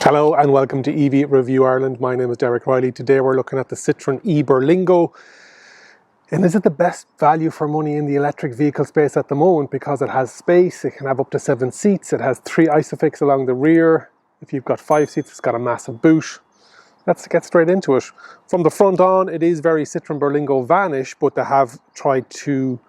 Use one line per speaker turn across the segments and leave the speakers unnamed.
Hello and welcome to EV Review Ireland. My name is Reilly. Today we're looking at the Citroen e-Berlingo. And is it the best value for money in the electric vehicle space at the moment because it has space, it can have up to 7 seats, it has 3 isofix along the rear. If you've got 5 seats, it's got a massive boot. Let's get straight into it. From the front on, it is very Citroen Berlingo vanish, but they have tried to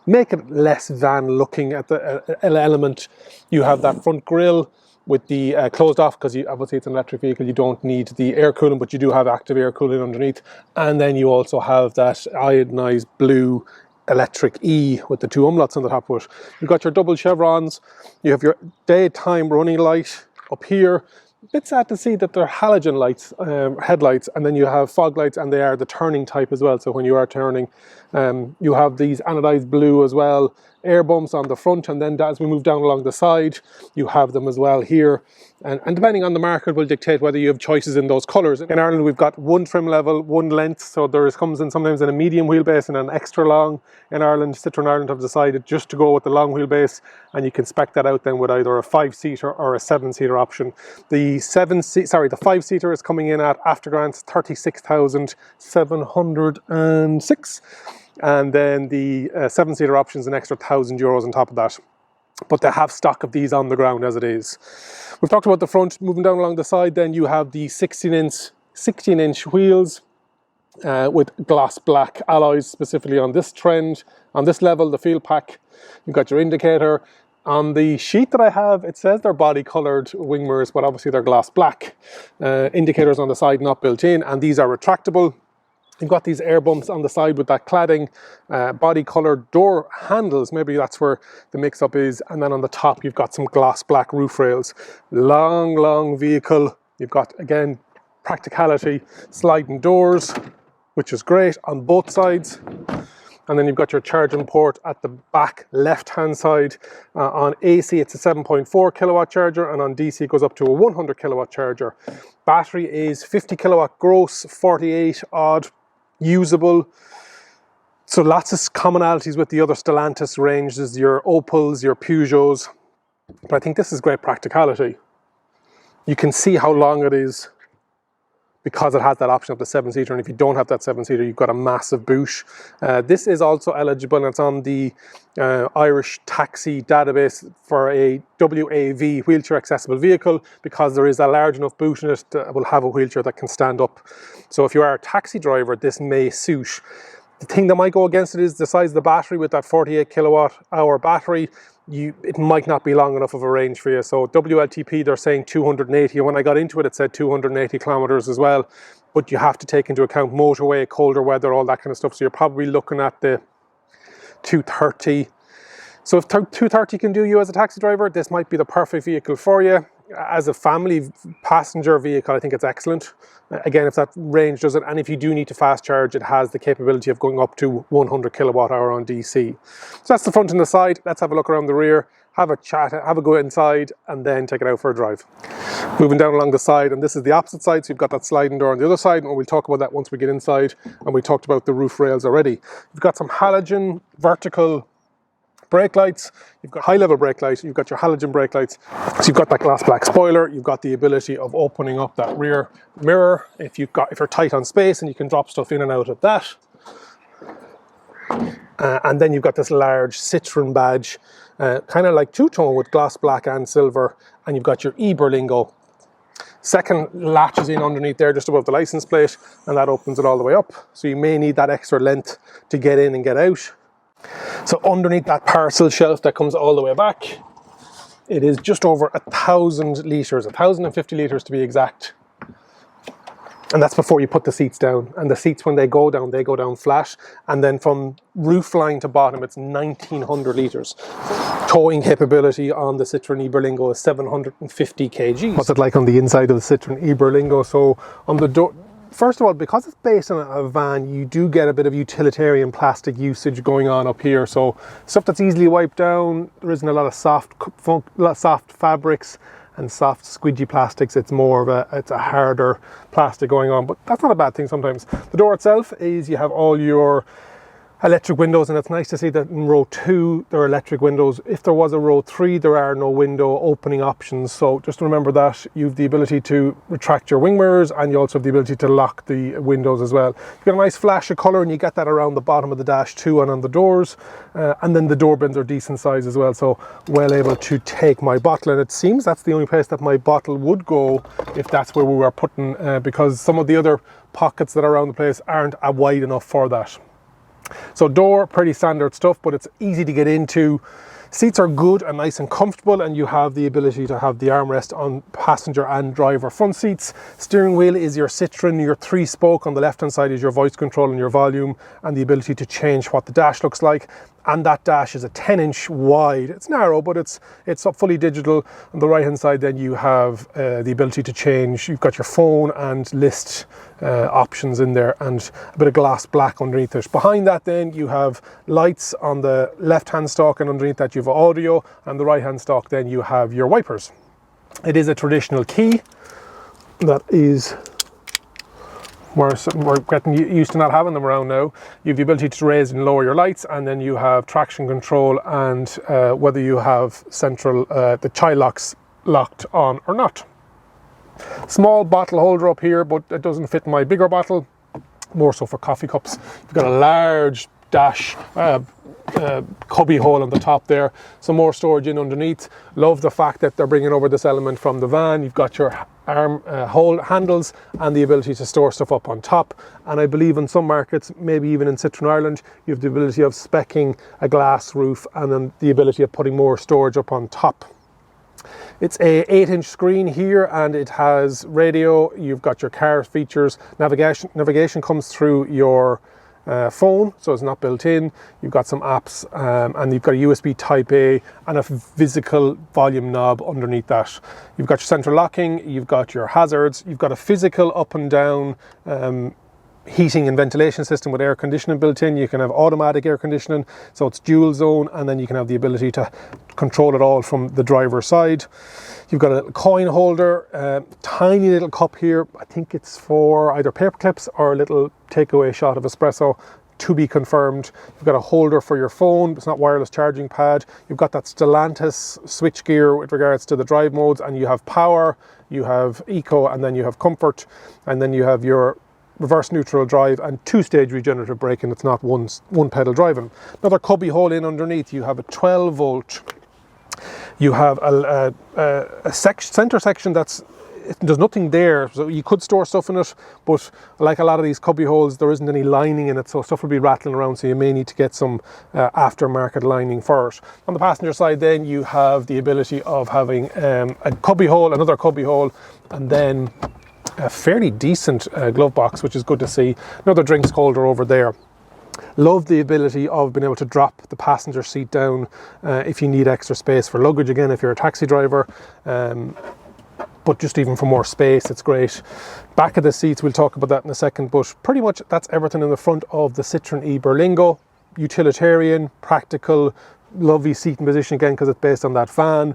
make it less van looking at the element. You have that front grille with the closed off, because obviously it's an electric vehicle, you don't need the air cooling, but you do have active air cooling underneath. And then you also have that iodized blue electric E with the 2 umlauts on the top of it. You've got your double chevrons, you have your daytime running light up here. A bit sad to see that they're halogen lights, headlights, and then you have fog lights, and they are the turning type as well. So when you are turning, you have these anodized blue as well, air bumps on the front, and then as we move down along the side, you have them as well here. And depending on the market will dictate whether you have choices in those colours. In Ireland, we've got 1 trim level, 1 length, so there comes in sometimes in a medium wheelbase and an extra long. In Ireland, Citroen Ireland have decided just to go with the long wheelbase, and you can spec that out then with either a 5-seater or a 7-seater option. The 5-seater is coming in at, after grants, 36,706. And then the 7-seater option is an extra €1,000 on top of that. But they have stock of these on the ground as it is. We've talked about the front. Moving down along the side, then you have the 16-inch wheels with gloss black alloys, specifically on this trend. On this level, the field pack, you've got your indicator. On the sheet that I have, it says they're body coloured wing mirrors, but obviously they're gloss black. Indicators on the side not built in, and these are retractable. You've got these air bumps on the side with that cladding, body coloured door handles, maybe that's where the mix-up is, and then on the top you've got some gloss black roof rails. Long vehicle. You've got, again, practicality, sliding doors, which is great on both sides. And then you've got your charging port at the back left-hand side. On AC, it's a 7.4 kilowatt charger, and on DC, it goes up to a 100 kilowatt charger. Battery is 50 kilowatt gross, 48 odd usable. So lots of commonalities with the other Stellantis ranges, your Opels, your Peugeots. But I think this is great practicality. You can see how long it is because it has that option of the 7-seater, and if you don't have that 7-seater, you've got a massive boot. This is also eligible, and it's on the Irish taxi database for a WAV, wheelchair accessible vehicle, because there is a large enough boot in it that will have a wheelchair that can stand up. So if you are a taxi driver, this may suit. The thing that might go against it is the size of the battery. With that 48 kilowatt hour battery, it might not be long enough of a range for you. So WLTP, they're saying 280, and when I got into it, it said 280 kilometers as well. But you have to take into account motorway, colder weather, all that kind of stuff. So you're probably looking at the 230. So if 230 can do you as a taxi driver, this might be the perfect vehicle for you. As a family passenger vehicle, I think it's excellent. Again, if that range does it, and if you do need to fast charge, it has the capability of going up to 100 kilowatt hour on DC. So that's the front and the side. Let's have a look around the rear, have a chat, have a go inside, and then take it out for a drive. Moving down along the side, and this is the opposite side, so you've got that sliding door on the other side, and we'll talk about that once we get inside, and we talked about the roof rails already. You've got some halogen vertical brake lights, you've got high-level brake lights, you've got your halogen brake lights, so you've got that glass black spoiler, you've got the ability of opening up that rear mirror if you're tight on space, and you can drop stuff in and out of that. And then you've got this large Citroen badge, kind of like two-tone with gloss black and silver, and you've got your e-Berlingo. Second latch is in underneath there, just above the license plate, and that opens it all the way up, so you may need that extra length to get in and get out. So underneath that parcel shelf that comes all the way back, it is just over 1,000 litres, 1,050 litres to be exact. And that's before you put the seats down. And the seats, when they go down flat. And then from roof line to bottom, it's 1,900 litres. Towing capability on the Citroen e-Berlingo is 750 kg. What's it like on the inside of the Citroen e-Berlingo? So on the door, first of all, because it's based on a van, you do get a bit of utilitarian plastic usage going on up here. So stuff that's easily wiped down. There isn't a lot of soft fabrics and soft squidgy plastics. It's more of a harder plastic going on, but that's not a bad thing sometimes. The door itself is, you have all your electric windows, and it's nice to see that in row 2 there are electric windows. If there was a row 3, there are no window opening options, so just remember that. You've the ability to retract your wing mirrors, and you also have the ability to lock the windows as well. You've got a nice flash of colour, and you get that around the bottom of the dash too, and on the doors, and then the door bins are decent size as well, so well able to take my bottle. And it seems that's the only place that my bottle would go if that's where we were putting, because some of the other pockets that are around the place aren't wide enough for that. So door, pretty standard stuff, but it's easy to get into. Seats are good and nice and comfortable, and you have the ability to have the armrest on passenger and driver front seats. Steering wheel is your Citroen, your 3-spoke. On the left hand side is your voice control and your volume, and the ability to change what the dash looks like. And that dash is a 10-inch wide. It's narrow, but it's fully digital. On the right hand side then you have the ability to change. You've got your phone and list options in there, and a bit of gloss black underneath it. Behind that then you have lights on the left hand stalk, and underneath that you have audio, and the right hand stalk then you have your wipers. It is a traditional key. That is, we're getting used to not having them around now. You have the ability to raise and lower your lights, and then you have traction control, and whether you have central, the child locks locked on or not. Small bottle holder up here, but it doesn't fit in my bigger bottle, more so for coffee cups. You've got a large dash cubby hole on the top there, some more storage in underneath. Love the fact that they're bringing over this element from the van. You've got your arm hole handles and the ability to store stuff up on top, and I believe in some markets, maybe even in Citroen Ireland, you have the ability of speccing a glass roof and then the ability of putting more storage up on top. It's a 8-inch screen here, and it has radio. You've got your car features. Navigation comes through your phone, so it's not built in. You've got some apps, and you've got a USB Type A and a physical volume knob underneath that. You've got your central locking, you've got your hazards, you've got a physical up and down heating and ventilation system with air conditioning built in. You can have automatic air conditioning, so it's dual zone, and then you can have the ability to control it all from the driver's side. You've got a coin holder, tiny little cup here. I think it's for either paper clips or a little takeaway shot of espresso, to be confirmed. You've got a holder for your phone. It's not wireless charging pad. You've got that Stellantis switch gear with regards to the drive modes, and you have power, you have eco, and then you have comfort, and then you have your reverse neutral drive and 2-stage regenerative braking. It's not one pedal driving. Another cubby hole in underneath. You have a 12 volt. You have a center section there's nothing there, so you could store stuff in it, but like a lot of these cubby holes, there isn't any lining in it, so stuff will be rattling around, so you may need to get some aftermarket lining for it. On the passenger side then you have the ability of having a cubby hole, another cubby hole, and then a fairly decent glove box, which is good to see. Another drinks holder over there. Love the ability of being able to drop the passenger seat down if you need extra space for luggage, again if you're a taxi driver, but just even for more space, it's great. Back of the seats, we'll talk about that in a second, but pretty much that's everything in the front of the Citroen e-Berlingo. Utilitarian, practical, lovely seating position again because it's based on that van,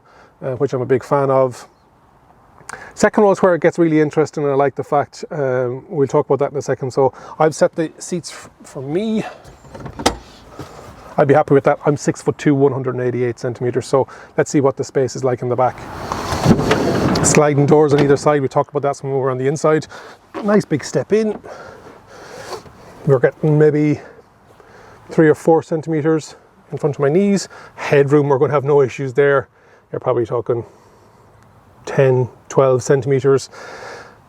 which I'm a big fan of. Second row is where it gets really interesting, and I like the fact, we'll talk about that in a second. So I've set the seats for me. I'd be happy with that. I'm 6'2", 188 centimeters. So let's see what the space is like in the back. Sliding doors on either side. We talked about that when we were on the inside. Nice big step in. We're getting maybe 3 or 4 centimeters in front of my knees. Headroom, we're going to have no issues there. You're probably talking 10, 12 centimeters.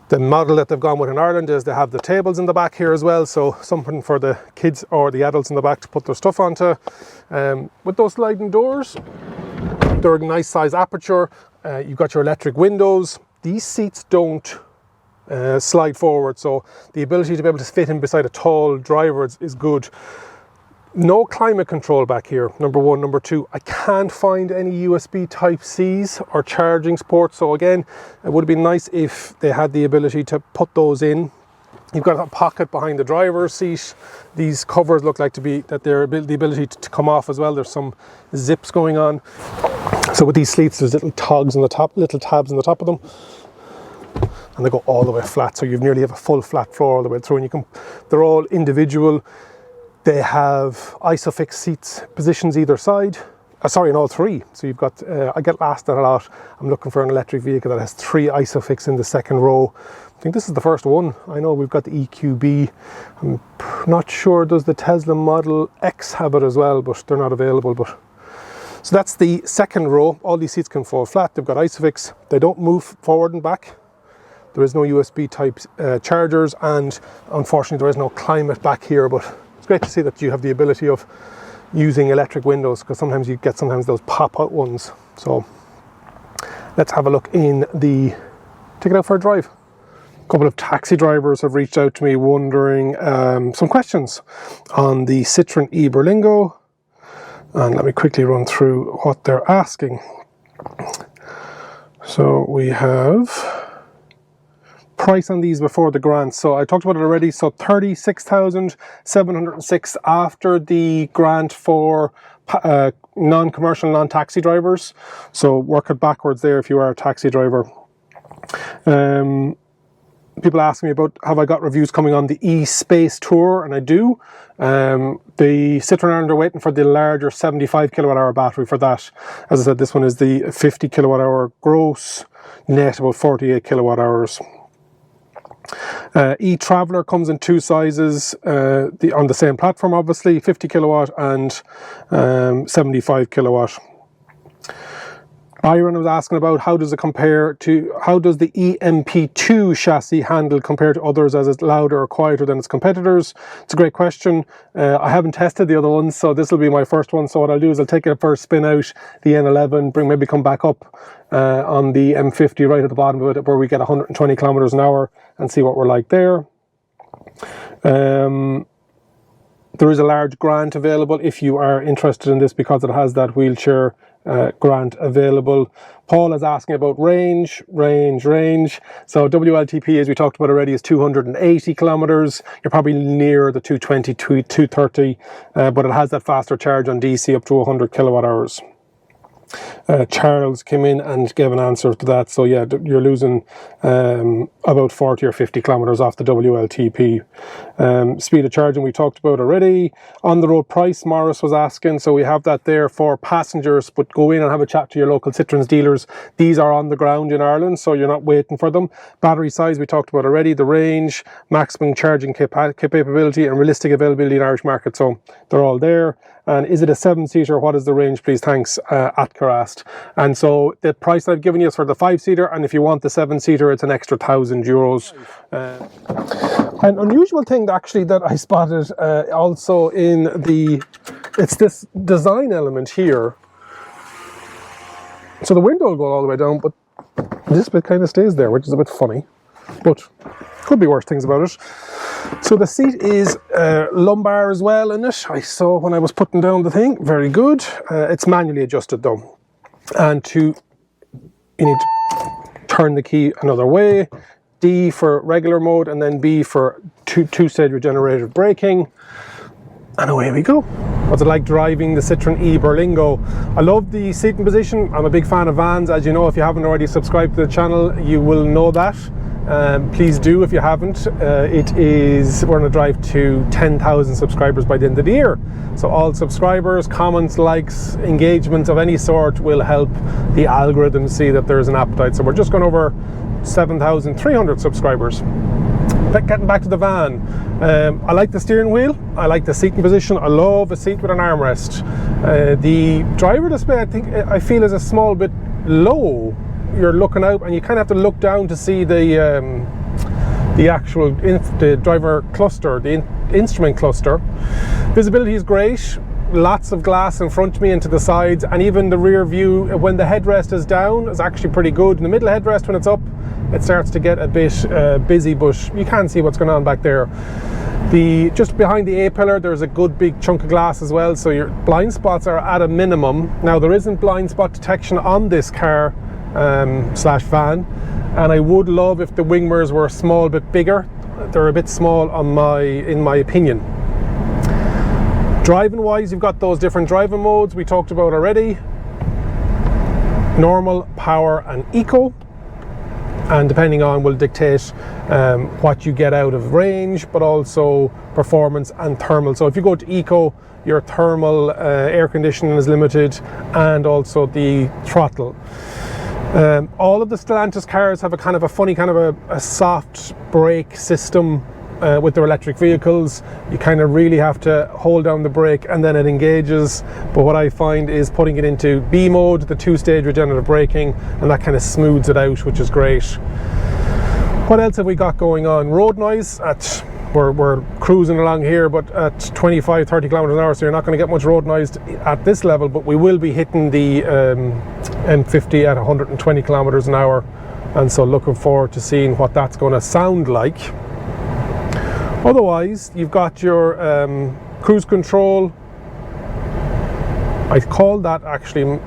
The model that they've gone with in Ireland is they have the tables in the back here as well, so something for the kids or the adults in the back to put their stuff onto. With those sliding doors, they're a nice size aperture. You've got your electric windows. These seats don't slide forward, so the ability to be able to fit in beside a tall driver is good. No climate control back here, number one. Number two, I can't find any USB Type-Cs or charging support. So again, it would have been nice if they had the ability to put those in. You've got a pocket behind the driver's seat. These covers look like they're the ability to come off as well. There's some zips going on. So with these seats, there's little tabs on the top of them, and they go all the way flat. So you nearly have a full flat floor all the way through, and they're all individual. They have isofix seats positions either side. Sorry, in all three. So you've got, I get asked that a lot. I'm looking for an electric vehicle that has 3 isofix in the second row. I think this is the first one. I know we've got the EQB. I'm not sure does the Tesla Model X have it as well, but they're not available. But so that's the second row. All these seats can fall flat. They've got isofix. They don't move forward and back. There is no USB type chargers, and unfortunately there is no climate back here, but it's great to see that you have the ability of using electric windows, because sometimes you get those pop-out ones. So let's have a look in the, take it out for a drive. A couple of taxi drivers have reached out to me wondering some questions on the Citroen e-Berlingo, and let me quickly run through what they're asking. So we have price on these before the grant. So I talked about it already. So 36,706 after the grant for non-commercial, non-taxi drivers. So work it backwards there if you are a taxi driver. People ask me about, have I got reviews coming on the e-Space Tour? And I do. The Citroen Ireland are waiting for the larger 75 kilowatt hour battery for that. As I said, this one is the 50 kilowatt hour gross, net about 48 kilowatt hours. E-Traveller comes in 2 sizes on the same platform, obviously, 50 kilowatt and 75 kilowatt. Byron was asking about how does the EMP2 chassis handle compared to others, as it's louder or quieter than its competitors? It's a great question. I haven't tested the other ones, so this will be my first one. So what I'll do is I'll take it for a spin out the N11, maybe come back up on the M50 right at the bottom of it, where we get 120 kilometers an hour, and see what we're like there. There is a large grant available if you are interested in this, because it has that wheelchair grant available. Paul is asking about range. So WLTP, as we talked about already, is 280 kilometers. You're probably near the 220, 230, but it has that faster charge on DC up to 100 kilowatt hours. Charles came in and gave an answer to that. So yeah, you're losing about 40 or 50 kilometers off the WLTP. Speed of charging we talked about already. On the road price, Morris was asking, so we have that there for passengers, but go in and have a chat to your local Citroen's dealers. These are on the ground in Ireland, so you're not waiting for them. Battery size we talked about already, the range, maximum charging capability, and realistic availability in the Irish market, so they're all there. And is it a 7-seater? What is the range, please? Thanks, Atka asked. And so the price I've given you is for the 5-seater, and if you want the 7-seater, it's an extra €1,000. An unusual thing actually that I spotted also in it's this design element here. So the window will go all the way down, but this bit kind of stays there, which is a bit funny, but could be worse things about it. So the seat is lumbar as well in it. I saw when I was putting down the thing. Very good. It's manually adjusted though. And you need to turn the key another way. D for regular mode, and then B for two-stage regenerative braking. And away we go. What's it like driving the Citroen e-Berlingo? I love the seating position. I'm a big fan of vans. As you know, if you haven't already subscribed to the channel, you will know that. Please do if you haven't. We're on a drive to 10,000 subscribers by the end of the year. So all subscribers, comments, likes, engagement of any sort will help the algorithm see that there's an appetite. So we're just going over 7,300 subscribers. Getting back to the van, I like the steering wheel, I like the seating position, I love a seat with an armrest. The driver display I feel is a small bit low. You're looking out and you kind of have to look down to see the actual the driver cluster, the instrument cluster. Visibility is great. Lots of glass in front of me and to the sides, and even the rear view when the headrest is down is actually pretty good. In the middle headrest, when it's up, it starts to get a bit busy, but you can see what's going on back there. Just behind the A-pillar, there's a good big chunk of glass as well, so your blind spots are at a minimum. Now there isn't blind spot detection on this car slash van, and I would love if the wing mirrors were a small bit bigger. They're a bit small in my opinion. Driving wise, you've got those different driving modes we talked about already. Normal, power and eco. and depending on will dictate what you get out of range, but also performance and thermal. So if you go to eco, your thermal air conditioning is limited, and also the throttle. All of the Stellantis cars have a kind of a funny kind of a soft brake system with their electric vehicles. You kind of really have to hold down the brake and then it engages. But what I find is putting it into B mode, the 2-stage regenerative braking, and that kind of smooths it out, which is great. What else have we got going on? Road noise. We're cruising along here, but at 25-30 kilometers an hour, so you're not going to get much road noise at this level, but we will be hitting the N50 at 120 kilometers an hour, and so looking forward to seeing what that's going to sound like. Otherwise, you've got your cruise control. I call that actually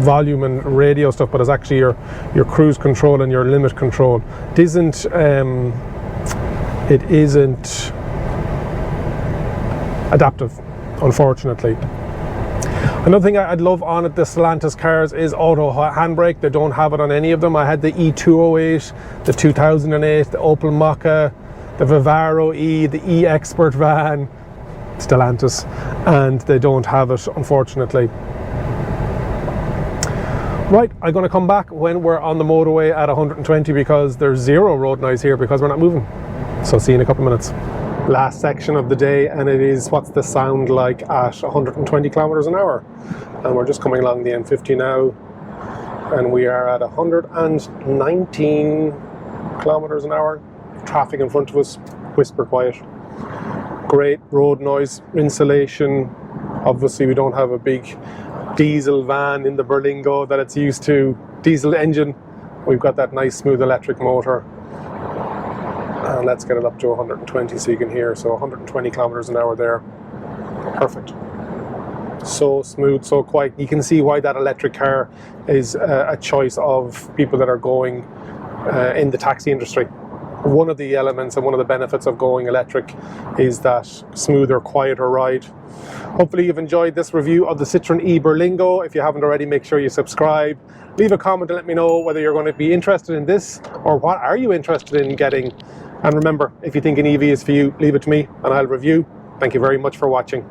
volume and radio stuff, but it's actually your cruise control and your limit control. It isn't adaptive, unfortunately. Another thing I'd love on the Stellantis cars is auto handbrake. They don't have it on any of them. I had the E208, the 2008, the Opel Mokka, the Vivaro E, the E-Expert van, Stellantis, and they don't have it, unfortunately. Right, I'm going to come back when we're on the motorway at 120 because there's zero road noise here because we're not moving. So see you in a couple of minutes. Last section of the day, and it is what's the sound like at 120 kilometers an hour. And we're just coming along the M50 now, and we are at 119 kilometers an hour. Traffic in front of us, whisper quiet. Great road noise insulation. Obviously we don't have a big diesel van in the Berlingo that it's used to, diesel engine. We've got that nice smooth electric motor. And let's get it up to 120 so you can hear. So 120 kilometers an hour there. Perfect. So smooth, so quiet. You can see why that electric car is a choice of people that are going in the taxi industry. One of the elements and one of the benefits of going electric is that smoother, quieter ride. Hopefully you've enjoyed this review of the Citroen e-Berlingo. If you haven't already, make sure you subscribe. Leave a comment and let me know whether you're going to be interested in this or what are you interested in getting. And remember, if you think an EV is for you, leave it to me and I'll review. Thank you very much for watching.